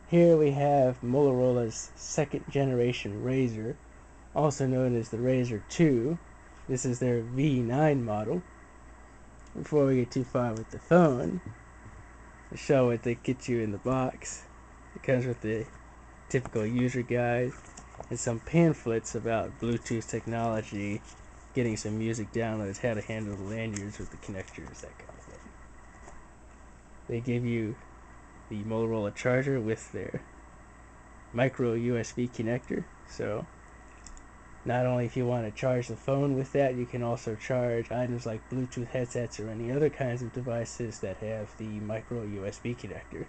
Here we have Motorola's second generation Razr, also known as the Razr 2. This is their V9 model. Before we get too far with the phone, to show what they get you in the box, it comes with the typical user guide and some pamphlets about Bluetooth technology, getting some music downloads, how to handle the lanyards with the connectors, that kind of thing. They give you the Motorola charger with their Microusb connector, so not only if you want to charge the phone with that, you can also charge items like Bluetooth headsets or any other kinds of devices that have the Microusb connector.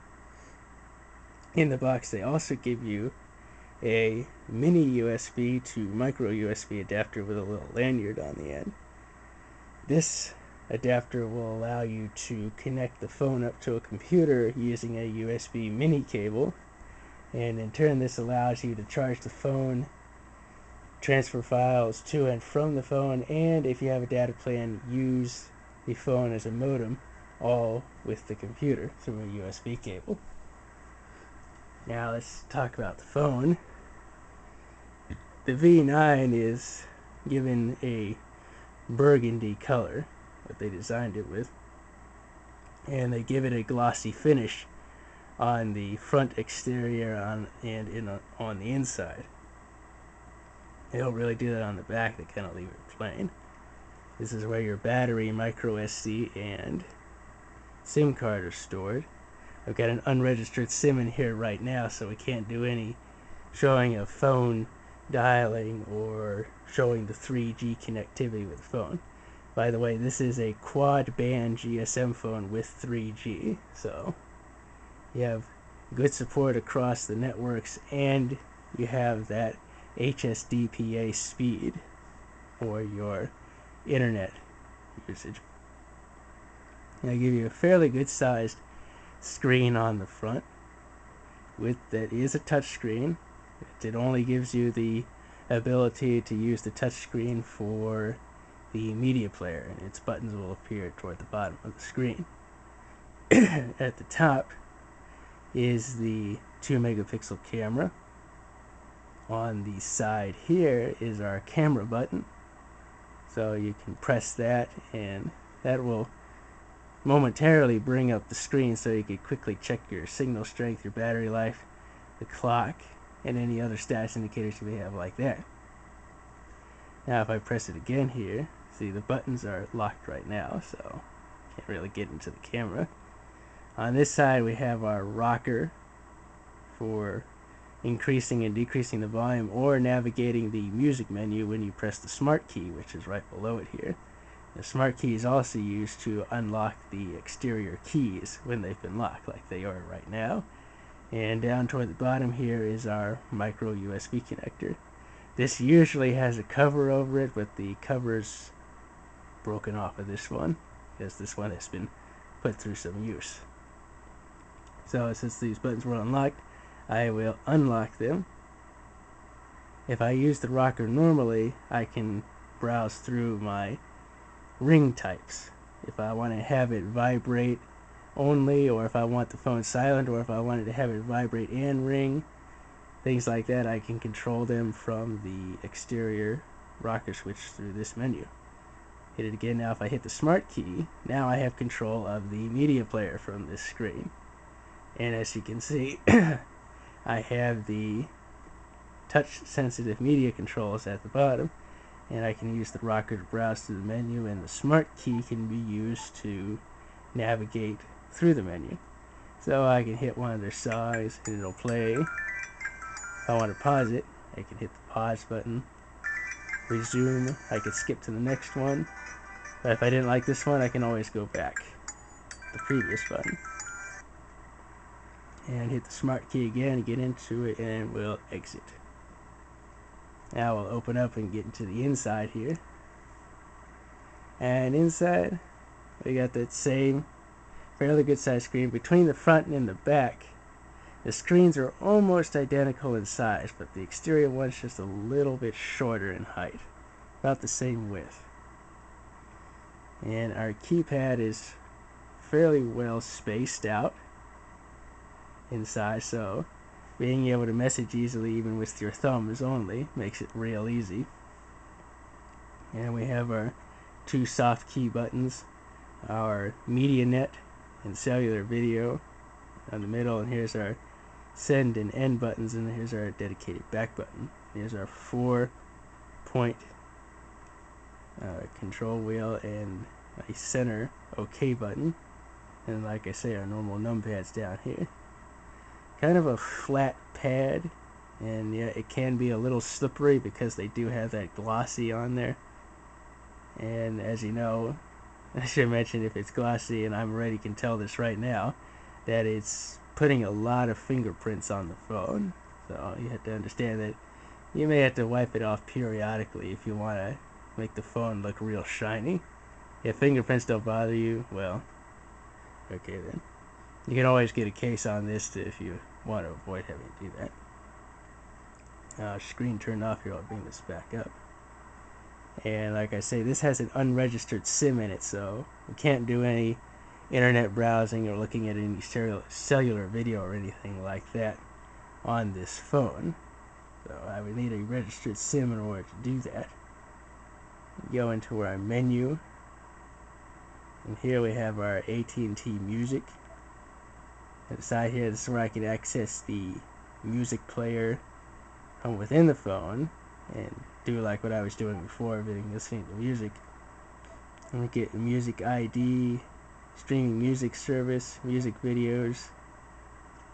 In the box they also give you a mini USB to micro USB adapter with a little lanyard on the end. This adapter will allow you to connect the phone up to a computer using a USB mini cable, and in turn this allows you to charge the phone, transfer files to and from the phone, and if you have a data plan, use the phone as a modem, all with the computer through a USB cable. Now let's talk about the phone. The V9 is given a burgundy color that they designed it with, and they give it a glossy finish on the front exterior on the inside. They don't really do that on the back, they kind of leave it plain. This is where your battery, micro SD, and SIM card are stored. I've got an unregistered SIM in here right now, so we can't do any showing of phone dialing or showing the 3G connectivity with the phone. By the way, this is a Quad-band GSM phone with 3G, so you have good support across the networks, and you have that HSDPA speed for your internet usage. I'll give you a fairly good sized screen on the front that is a touch screen. It only gives you the ability to use the touch screen for the media player, and its buttons will appear toward the bottom of the screen. At the top is the 2 megapixel camera. On the side here is our camera button, so you can press that and that will momentarily bring up the screen so you can quickly check your signal strength, your battery life, the clock, and any other status indicators you may have like that. Now if I press it again here, see the buttons are locked right now, so can't really get into the camera. On this side we have our rocker for increasing and decreasing the volume or navigating the music menu when you press the smart key, which is right below it here. The smart key is also used to unlock the exterior keys when they've been locked, like they are right now. And down toward the bottom here is our micro USB connector. This usually has a cover over it, but the cover's broken off of this one because this one has been put through some use. So since these buttons were unlocked, I will unlock them. If I use the rocker normally, I can browse through my ring types. If I want to have it vibrate only, or if I want the phone silent, or if I wanted to have it vibrate and ring, things like that, I can control them from the exterior rocker switch through this menu. Hit it again. Now if I hit the smart key, now I have control of the media player from this screen. And as you can see, I have the touch sensitive media controls at the bottom, and I can use the rocker to browse through the menu, and the smart key can be used to navigate through the menu. So I can hit one of their songs and it'll play. If I want to pause it, I can hit the pause button. Resume, I can skip to the next one. But if I didn't like this one, I can always go back to the previous button. And hit the smart key again, get into it, and we'll exit. Now we'll open up and get into the inside here. And inside, we got that same fairly good sized screen. Between the front and the back, the screens are almost identical in size, but the exterior one's just a little bit shorter in height, about the same width. And our keypad is fairly well spaced out in size, so being able to message easily even with your thumbs only makes it real easy. And we have our two soft key buttons, our media net and cellular video on the middle, and here's our send and end buttons, and here's our dedicated back button. Here's our 4-point control wheel and a center OK button, and like I say, our normal numpads down here. Kind of a flat pad, and yeah, it can be a little slippery because they do have that glossy on there. And as you know, I should mention, if it's glossy, and I'm already can tell this right now, that it's putting a lot of fingerprints on the phone. So you have to understand that you may have to wipe it off periodically if you want to make the phone look real shiny. If fingerprints don't bother you, well, okay then. You can always get a case on this if you want to avoid having to do that. Screen turned off here, I'll bring this back up. And like I say, this has an unregistered SIM in it, so we can't do any internet browsing or looking at any cellular video or anything like that on this phone. So I would need a registered SIM in order to do that. Go into our menu, and here we have our AT&T Music. On the side here, this is where I can access the music player from within the phone and do like what I was doing before, everything listening to music. And we get music ID, streaming music service, music videos,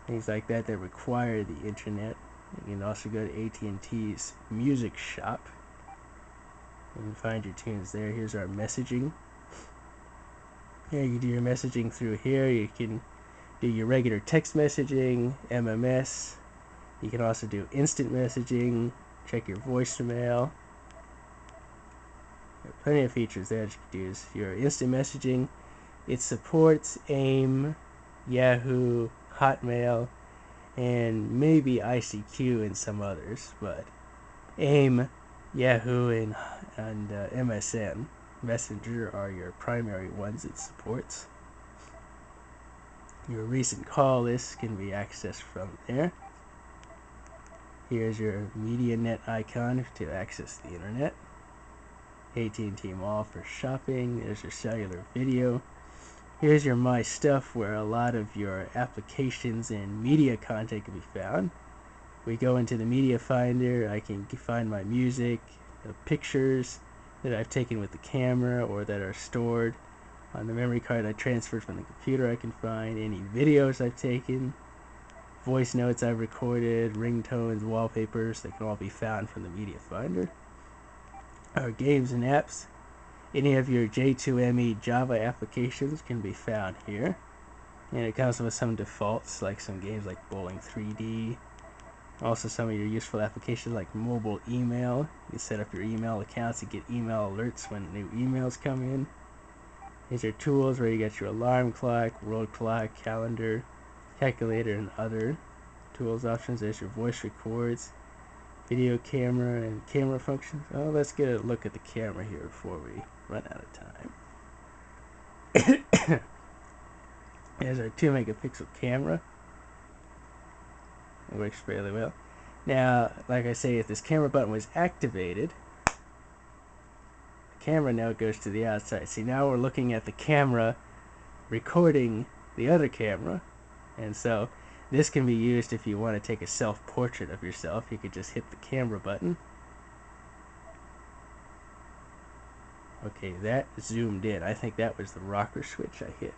things like that that require the internet. You can also go to AT&T's music shop and find your tunes there. Here's our messaging. Yeah, you do your messaging through here. You can do your regular text messaging, MMS. You can also do instant messaging, check your voicemail. There are plenty of features there that you can use. Your instant messaging, it supports AIM, Yahoo, Hotmail, and maybe ICQ and some others, but AIM, Yahoo, and MSN Messenger are your primary ones it supports. Your recent call list can be accessed from there. Here's your media net icon to access the internet. AT&T Mall for shopping. There's your cellular video. Here's your My Stuff, where a lot of your applications and media content can be found. We go into the media finder. I can find my music, pictures that I've taken with the camera or that are stored on the memory card I transferred from the computer. I can find any videos I've taken, voice notes I've recorded, ringtones, wallpapers that can all be found from the media finder. Our games and apps. Any of your J2ME Java applications can be found here. And it comes with some defaults, like some games like Bowling 3D. Also some of your useful applications like mobile email. You set up your email accounts to get email alerts when new emails come in. These are tools where you get your alarm clock, world clock, calendar, calculator, and other tools options. There's your voice records, video camera, and camera functions. Oh, let's get a look at the camera here before we run out of time. There's our 2-megapixel camera. It works fairly well. Now, like I say, if this camera button was activated, the camera now goes to the outside. See, now we're looking at the camera recording the other camera, and so this can be used if you want to take a self-portrait of yourself. You could just hit the camera button. Okay, that zoomed in. I think that was the rocker switch I hit.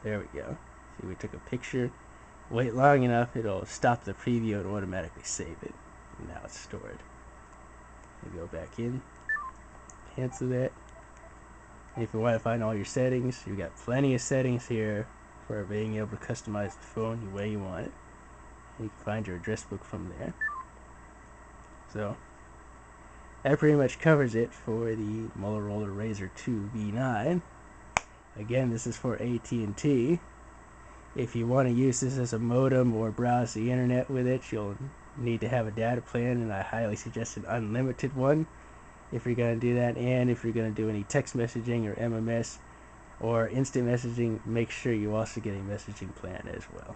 There we go. See, we took a picture. Wait long enough, it'll stop the preview and automatically save it. And now it's stored. You go back in, cancel that. And if you want to find all your settings, you've got plenty of settings here for being able to customize the phone the way you want it. And you can find your address book from there. So that pretty much covers it for the Motorola Razr 2 V9. Again, this is for AT&T. If you want to use this as a modem or browse the internet with it, you'll need to have a data plan, and I highly suggest an unlimited one if you're going to do that. And if you're going to do any text messaging or MMS or instant messaging, make sure you also get a messaging plan as well.